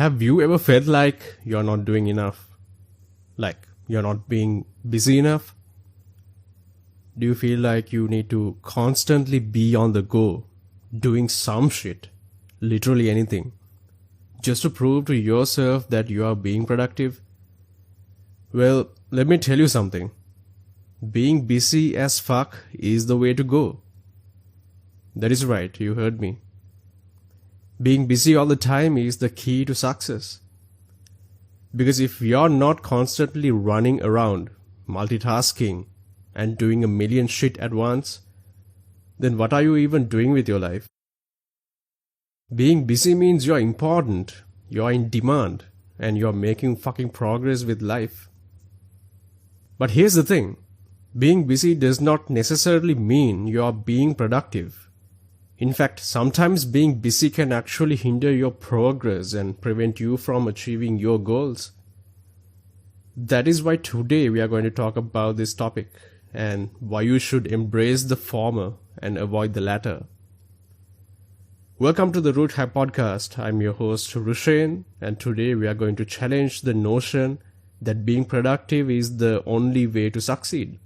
Have you ever felt like you're not doing enough? Like you're not being busy enough? Do you feel like you need to constantly be on the go, doing some shit, literally anything, just to prove to yourself that you are being productive? Well, let me tell you something. Being busy as fuck is the way to go. That is right, you heard me. Being busy all the time is the key to success. Because if you're not constantly running around, multitasking, and doing a million shit at once, then what are you even doing with your life? Being busy means you're important, you're in demand, and you're making fucking progress with life. But here's the thing. Being busy does not necessarily mean you're being productive. In fact, sometimes being busy can actually hinder your progress and prevent you from achieving your goals. That is why today we are going to talk about this topic and why you should embrace the former and avoid the latter. Welcome to the Root Hack Podcast. I'm your host Rushain, and today we are going to challenge the notion that being productive is the only way to succeed.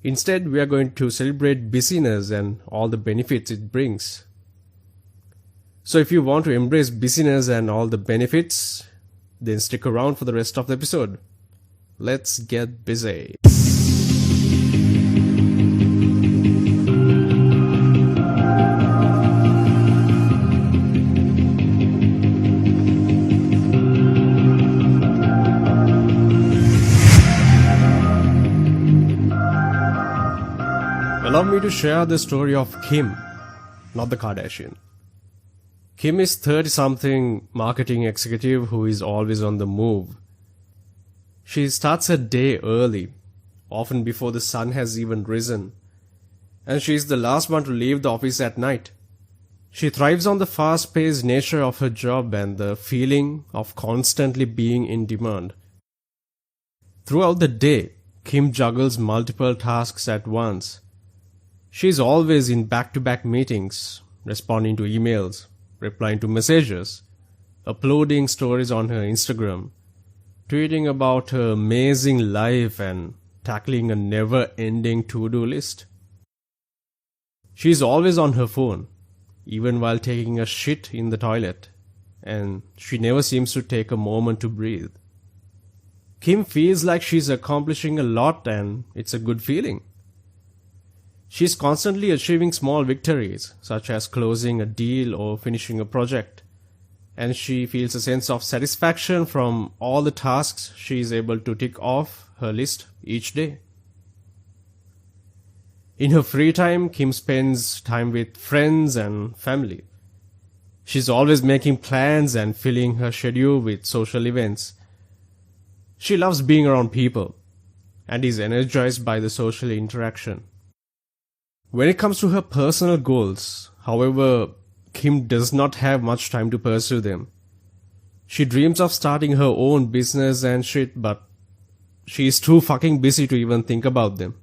Instead, we are going to celebrate busyness and all the benefits it brings. So if you want to embrace busyness and all the benefits, then stick around for the rest of the episode. Let's get busy. Allow me to share the story of Kim, not the Kardashian. Kim is 30-something marketing executive who is always on the move. She starts her day early, often before the sun has even risen, and she is the last one to leave the office at night. She thrives on the fast-paced nature of her job and the feeling of constantly being in demand. Throughout the day, Kim juggles multiple tasks at once. She is always in back-to-back meetings, responding to emails, replying to messages, uploading stories on her Instagram, tweeting about her amazing life and tackling a never-ending to-do list. She is always on her phone, even while taking a shit in the toilet, and she never seems to take a moment to breathe. Kim feels like she's accomplishing a lot and it's a good feeling. She's constantly achieving small victories, such as closing a deal or finishing a project, and she feels a sense of satisfaction from all the tasks she is able to tick off her list each day. In her free time, Kim spends time with friends and family. She's always making plans and filling her schedule with social events. She loves being around people and is energized by the social interaction. When it comes to her personal goals, however, Kim does not have much time to pursue them. She dreams of starting her own business and shit, but she is too fucking busy to even think about them.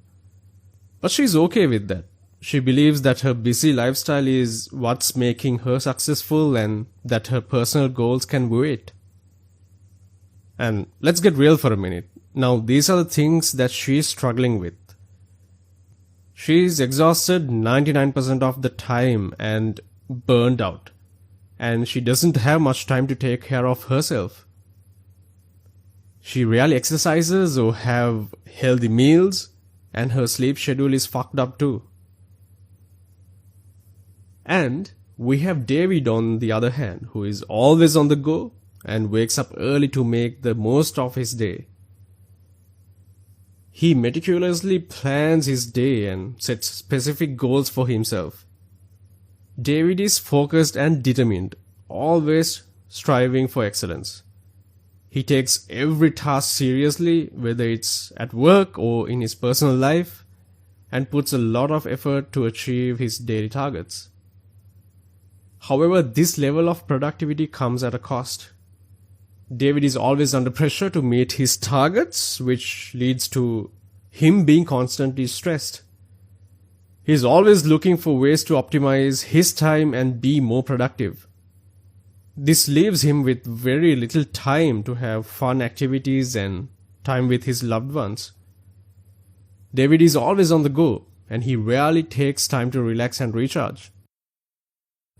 But she's okay with that. She believes that her busy lifestyle is what's making her successful and that her personal goals can wait. And let's get real for a minute. Now, these are the things that she is struggling with. She is exhausted 99% of the time and burned out, and she doesn't have much time to take care of herself. She rarely exercises or have healthy meals, and her sleep schedule is fucked up too. And we have David on the other hand, who is always on the go and wakes up early to make the most of his day. He meticulously plans his day and sets specific goals for himself. David is focused and determined, always striving for excellence. He takes every task seriously, whether it's at work or in his personal life, and puts a lot of effort to achieve his daily targets. However, this level of productivity comes at a cost. David is always under pressure to meet his targets, which leads to him being constantly stressed. He is always looking for ways to optimize his time and be more productive. This leaves him with very little time to have fun activities and time with his loved ones. David is always on the go, and he rarely takes time to relax and recharge.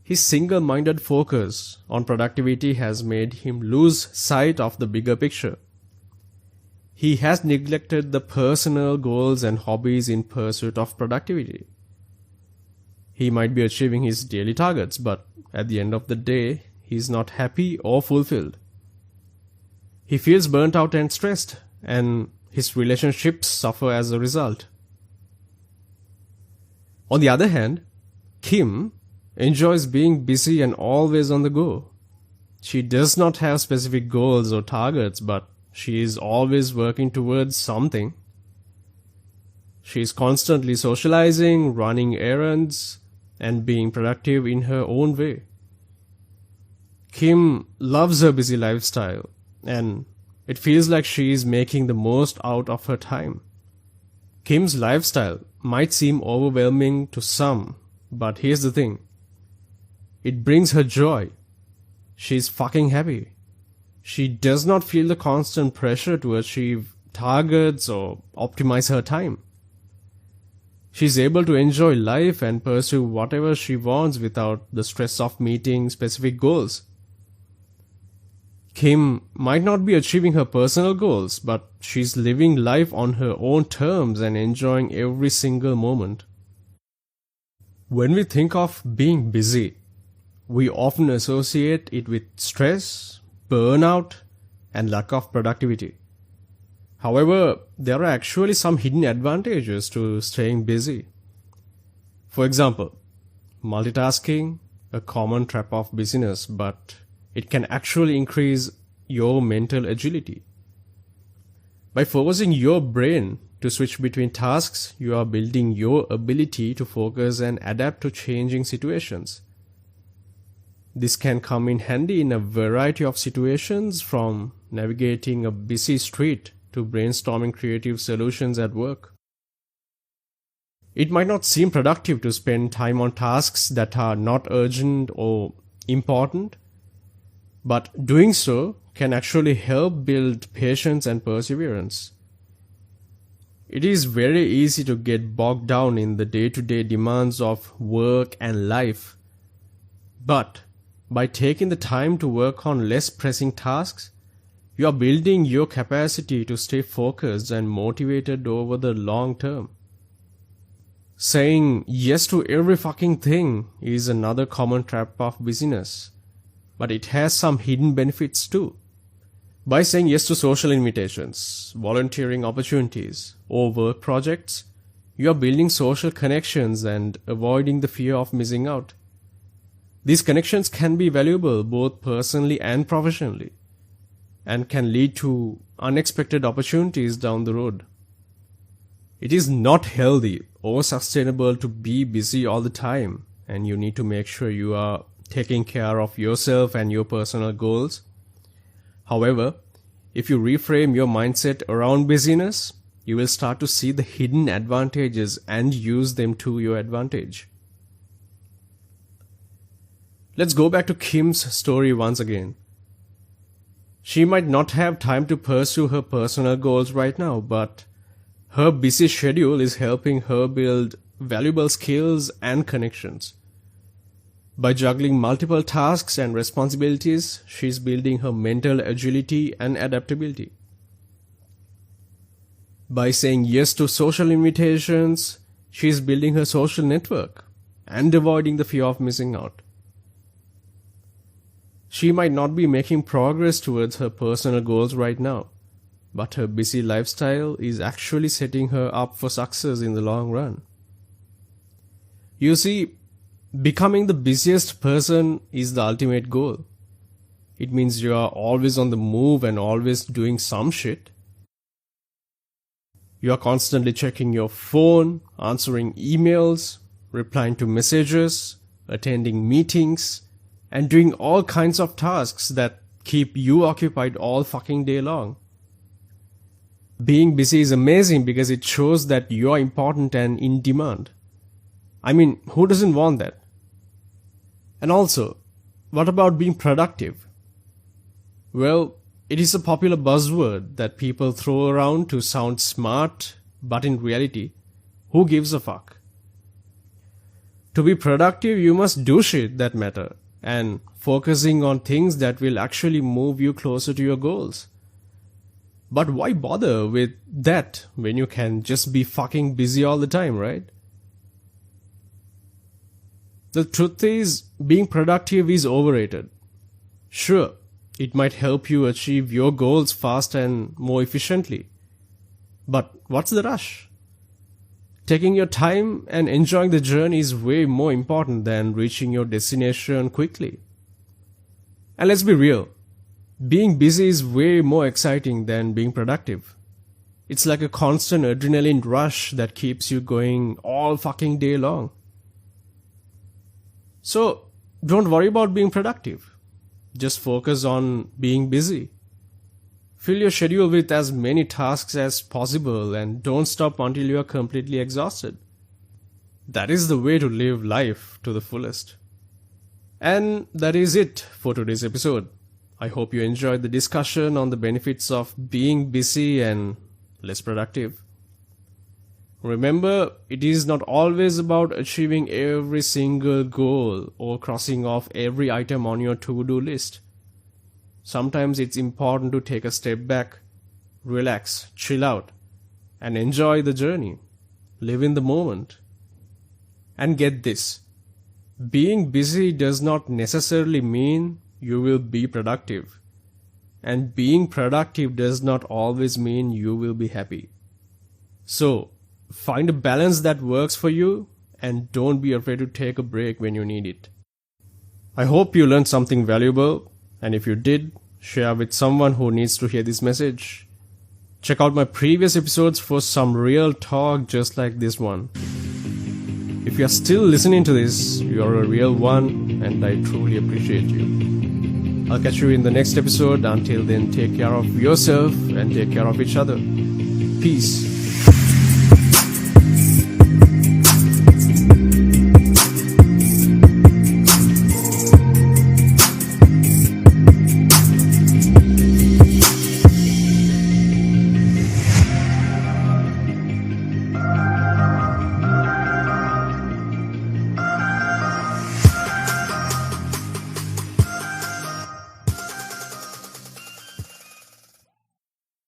His single-minded focus on productivity has made him lose sight of the bigger picture. He has neglected the personal goals and hobbies in pursuit of productivity. He might be achieving his daily targets, but at the end of the day, he is not happy or fulfilled. He feels burnt out and stressed, and his relationships suffer as a result. On the other hand, Kim enjoys being busy and always on the go. She does not have specific goals or targets, but she is always working towards something. She is constantly socializing, running errands, and being productive in her own way. Kim loves her busy lifestyle, and it feels like she is making the most out of her time. Kim's lifestyle might seem overwhelming to some, but here's the thing. It brings her joy. She's fucking happy. She does not feel the constant pressure to achieve targets or optimize her time. She's able to enjoy life and pursue whatever she wants without the stress of meeting specific goals. Kim might not be achieving her personal goals, but she's living life on her own terms and enjoying every single moment. When we think of being busy, we often associate it with stress, burnout, and lack of productivity. However, there are actually some hidden advantages to staying busy. For example, multitasking, a common trap of busyness, but it can actually increase your mental agility. By forcing your brain to switch between tasks, you are building your ability to focus and adapt to changing situations. This can come in handy in a variety of situations, from navigating a busy street to brainstorming creative solutions at work. It might not seem productive to spend time on tasks that are not urgent or important, but doing so can actually help build patience and perseverance. It is very easy to get bogged down in the day-to-day demands of work and life, but by taking the time to work on less pressing tasks, you are building your capacity to stay focused and motivated over the long term. Saying yes to every fucking thing is another common trap of busyness, but it has some hidden benefits too. By saying yes to social invitations, volunteering opportunities, or work projects, you are building social connections and avoiding the fear of missing out. These connections can be valuable both personally and professionally, and can lead to unexpected opportunities down the road. It is not healthy or sustainable to be busy all the time, and you need to make sure you are taking care of yourself and your personal goals. However, if you reframe your mindset around busyness, you will start to see the hidden advantages and use them to your advantage. Let's go back to Kim's story once again. She might not have time to pursue her personal goals right now, but her busy schedule is helping her build valuable skills and connections. By juggling multiple tasks and responsibilities, she's building her mental agility and adaptability. By saying yes to social invitations, she's building her social network and avoiding the fear of missing out. She might not be making progress towards her personal goals right now, but her busy lifestyle is actually setting her up for success in the long run. You see, becoming the busiest person is the ultimate goal. It means you are always on the move and always doing some shit. You are constantly checking your phone, answering emails, replying to messages, attending meetings, and doing all kinds of tasks that keep you occupied all fucking day long. Being busy is amazing because it shows that you are important and in demand. I mean, who doesn't want that? And also, what about being productive? Well, it is a popular buzzword that people throw around to sound smart, but in reality, who gives a fuck? To be productive, you must do shit that matter and focusing on things that will actually move you closer to your goals. But why bother with that when you can just be fucking busy all the time, right? The truth is, being productive is overrated. Sure, it might help you achieve your goals fast and more efficiently. But what's the rush? Taking your time and enjoying the journey is way more important than reaching your destination quickly. And let's be real, being busy is way more exciting than being productive. It's like a constant adrenaline rush that keeps you going all fucking day long. So, don't worry about being productive. Just focus on being busy. Fill your schedule with as many tasks as possible and don't stop until you are completely exhausted. That is the way to live life to the fullest. And that is it for today's episode. I hope you enjoyed the discussion on the benefits of being busy and less productive. Remember, it is not always about achieving every single goal or crossing off every item on your to-do list. Sometimes it's important to take a step back, relax, chill out, and enjoy the journey. Live in the moment. And get this, being busy does not necessarily mean you will be productive. And being productive does not always mean you will be happy. So, find a balance that works for you and don't be afraid to take a break when you need it. I hope you learned something valuable, and if you did, share with someone who needs to hear this message. Check out my previous episodes for some real talk just like this one. If you are still listening to this, you are a real one and I truly appreciate you. I'll catch you in the next episode. Until then, take care of yourself and take care of each other. Peace.